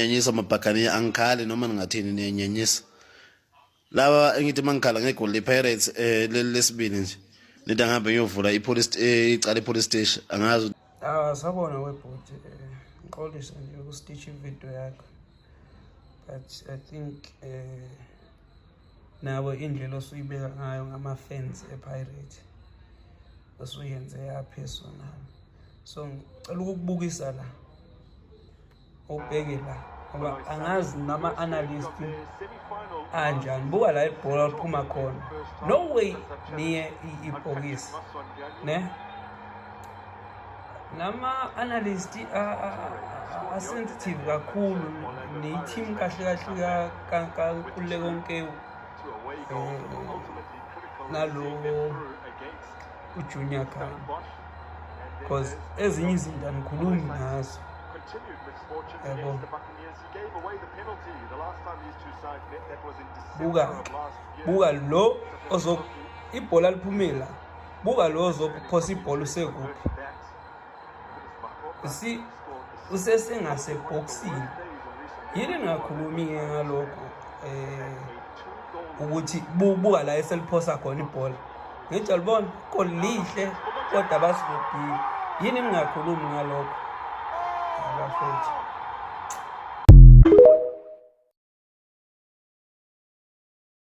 Nyenyisa mabhakani angikhali noma ningathini niyenyenyisa. Laba engithi mangikhala ngeGold Pirates lesibili nje. Nithi angihambe ngiyovula icala ipolice station angazi. Sabona webhuti ngiqolisa nje ukustitch ivideo yakho. But I think nawe indlela osuyibeka ngayo ngama-fans ePirate osuyenze yaphesonal. So ngicela ukukubukisa la ubheke la ngoba angazi nama-analyst anjani buka la ibhola liphuma khona no way niye ibhokisi ne nama-analyst sensitive kakhulu ne-team kahle kule konke nalo uJunior Khane because ezinye izinto anikhulumi ngazo yabo. Buka lo ibhola liphumela buka lo ozophosa ibhola usekuphi usesengasebhoxini yini ngakhulumi ngalokho ukuthi buka la eseliphosa khona ibhola ngithi alibona kolihle kodwa basibheki yini ningakhulumi ngalokho abafethu.